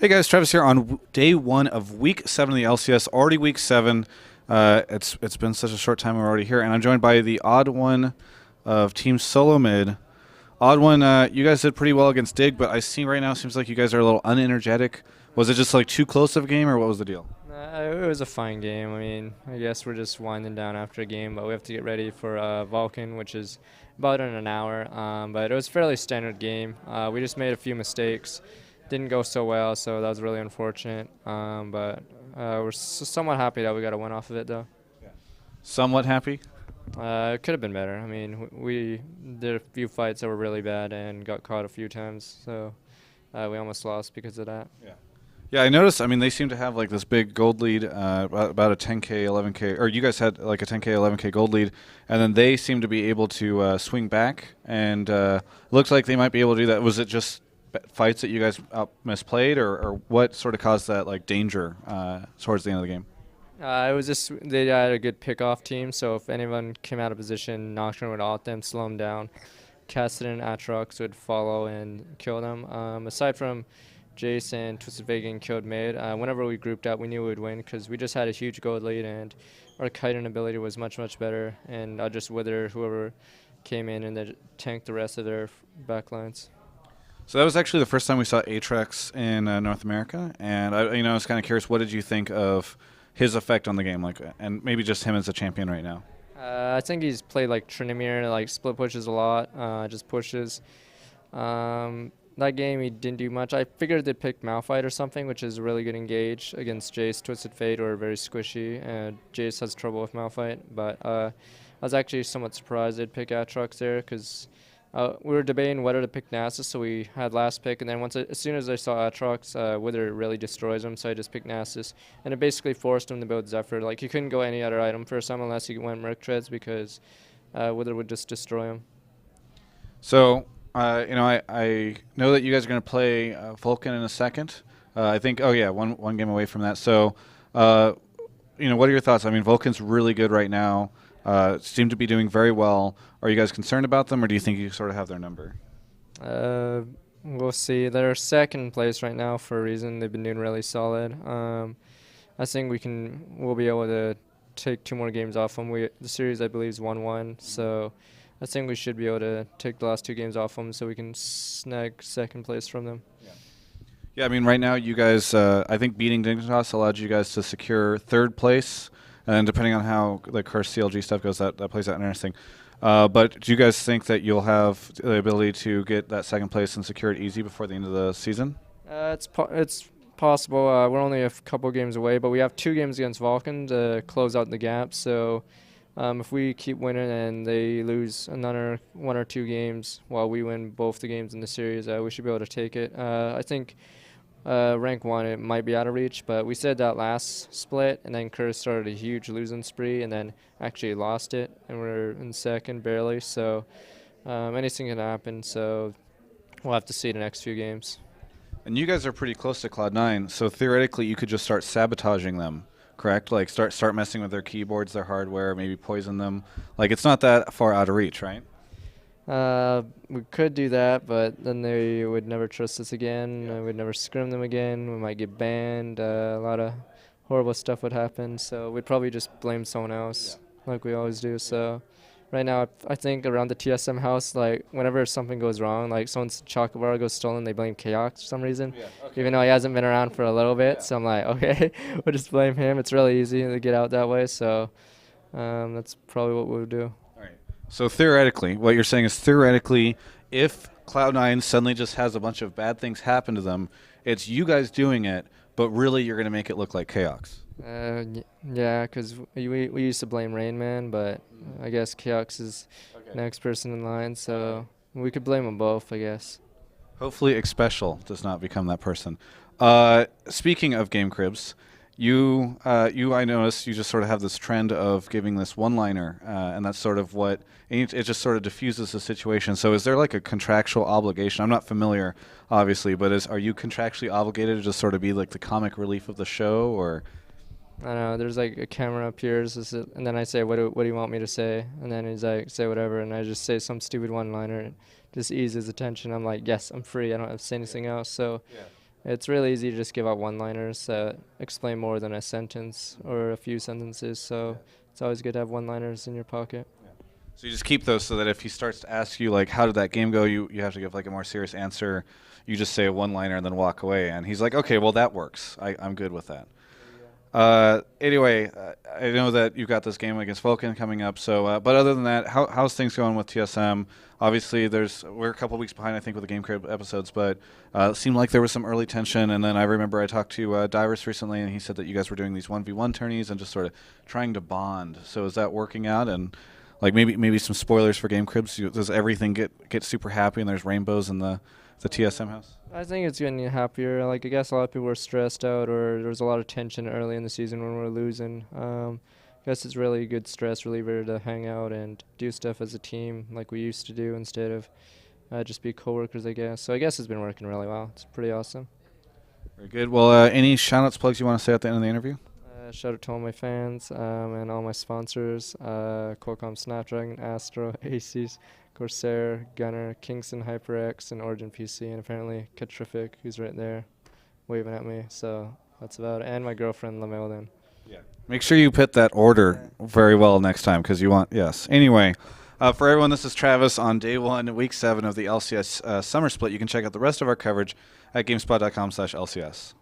Hey guys, Travis here on day one of week 7 of the LCS. Already week 7. It's been such a short time. We're already here, and I'm joined by the odd one of Team Solo Mid. Odd one, you guys did pretty well against Dig, but I see right now it seems like you guys are a little unenergetic. Was it just like too close of a game, or what was the deal? It was a fine game. I mean, I guess we're just winding down after a game, but we have to get ready for Vulcan, which is about in an hour. But it was a fairly standard game. We just made a few mistakes. Didn't go so well, so that was really unfortunate. But we're somewhat happy that we got a win off of it, though. Somewhat happy. It could have been better. I mean, we did a few fights that were really bad and got caught a few times, so we almost lost because of that. Yeah, I noticed. I mean, they seem to have like this big gold lead, about a 10K, 11K, or you guys had like a 10K, 11K gold lead, and then they seem to be able to swing back, and looks like they might be able to do that. Was it just fights that you guys misplayed, or what sort of caused that like danger towards the end of the game? It was just they had a good pickoff team, so if anyone came out of position, Nocturne would ult them, slow them down. Cassidy and Atrox would follow and kill them. Aside from Jason, Twisted Vega, and killed mid, whenever we grouped up, we knew we would win because we just had a huge gold lead and our kiting ability was much, much better. And I'll just wither whoever came in and then tank the rest of their backlines. So that was actually the first time we saw Atrax in North America, and I was kind of curious. What did you think of his effect on the game, like, and maybe just him as a champion right now? I think he's played like Trinimir, like split pushes a lot, just pushes. That game he didn't do much. I figured they'd pick Malphite or something, which is a really good engage against Jace, Twisted Fate, or very squishy. Jace has trouble with Malphite, but I was actually somewhat surprised they'd pick Atrox there because we were debating whether to pick Nasus, so we had last pick, and then as soon as I saw Atrox, Wither really destroys him, so I just picked Nasus, and it basically forced him to build Zephyr. Like, you couldn't go any other item for some unless you went Merc Treads because Wither would just destroy him. So, I know that you guys are going to play Vulcan in a second. I think, oh yeah, one game away from that. So, what are your thoughts? I mean, Vulcan's really good right now. Seem to be doing very well. Are you guys concerned about them, or do you think you sort of have their number? We'll see. They're second place right now for a reason. They've been doing really solid. I think we'll be able to take 2 more games off them. The series, I believe, is 1-1, so I think we should be able to take the last 2 games off them so we can snag second place from them. Yeah, I mean, right now you guys, I think beating Dignitas allowed you guys to secure third place, and depending on how the cursed CLG stuff goes, that plays out interesting. But do you guys think that you'll have the ability to get that second place and secure it easy before the end of the season? It's possible. We're only a couple games away, but we have 2 games against Vulcan to close out the gap. So if we keep winning and they lose another 1 or 2 games while we win both the games in the series, we should be able to take it. I think rank 1 it might be out of reach, but we said that last split, and then Curse started a huge losing spree and then actually lost it, and we're in second barely. So anything can happen. So we'll have to see the next few games. And you guys are pretty close to Cloud9, so theoretically you could just start sabotaging them, correct? Like start messing with their keyboards, their hardware, maybe poison them. Like, it's not that far out of reach, right? We could do that, but then they would never trust us again. We'd never scrim them again. We might get banned. A lot of horrible stuff would happen. So we'd probably just blame someone else, like we always do. So right now, I think around the TSM house, like whenever something goes wrong, like someone's chocolate bar goes stolen, they blame Chaos for some reason, even though he hasn't been around for a little bit. So I'm like, okay, we'll just blame him. It's really easy to get out that way. So that's probably what we'll do. So theoretically, what you're saying is theoretically, if Cloud9 suddenly just has a bunch of bad things happen to them, it's you guys doing it, but really you're going to make it look like chaos. Yeah, because we used to blame Rain Man, but I guess Chaos is next person in line, so we could blame them both, I guess. Hopefully Xpecial does not become that person. Speaking of game cribs, I noticed you just sort of have this trend of giving this one-liner, and that's sort of what it just sort of diffuses the situation. So is there like a contractual obligation? I'm not familiar, obviously, but are you contractually obligated to just sort of be like the comic relief of the show, or? I don't know, there's like a camera appears, and then I say, what do you want me to say? And then he's like, say whatever, and I just say some stupid one-liner. It just eases attention. I'm like, yes, I'm free. I don't have to say anything else. So It's really easy to just give out one-liners that explain more than a sentence or a few sentences. So it's always good to have one-liners in your pocket. So you just keep those so that if he starts to ask you like, how did that game go, you have to give like a more serious answer. You just say a one-liner and then walk away, and he's like, okay, well that works. I'm good with that. Anyway, I know that you've got this game against Vulcan coming up. So, but other than that, how's things going with TSM? Obviously, we're a couple weeks behind, I think, with the Game Crib episodes, but it seemed like there was some early tension. And then I remember I talked to Divers recently, and he said that you guys were doing these 1v1 tourneys and just sort of trying to bond. So is that working out? And like maybe some spoilers for Game Cribs. Does everything get super happy and there's rainbows in the TSM house? I think it's getting happier. Like, I guess a lot of people were stressed out, or there was a lot of tension early in the season when we were losing. I guess it's really a good stress reliever to hang out and do stuff as a team like we used to do instead of just be coworkers, I guess. So I guess it's been working really well. It's pretty awesome. Very good. Well, any shout-outs, plugs you want to say at the end of the interview? Shout out to all my fans and all my sponsors, Qualcomm Snapdragon, Astro, Aces, Corsair, Gunner, Kingston HyperX, and Origin PC, and apparently Catrific, who's right there waving at me. So that's about it. And my girlfriend, Lamelden. Yeah. Make sure you put that order very well next time because you want, yes. Anyway, for everyone, this is Travis on day 1, week 7 of the LCS Summer Split. You can check out the rest of our coverage at gamespot.com/LCS.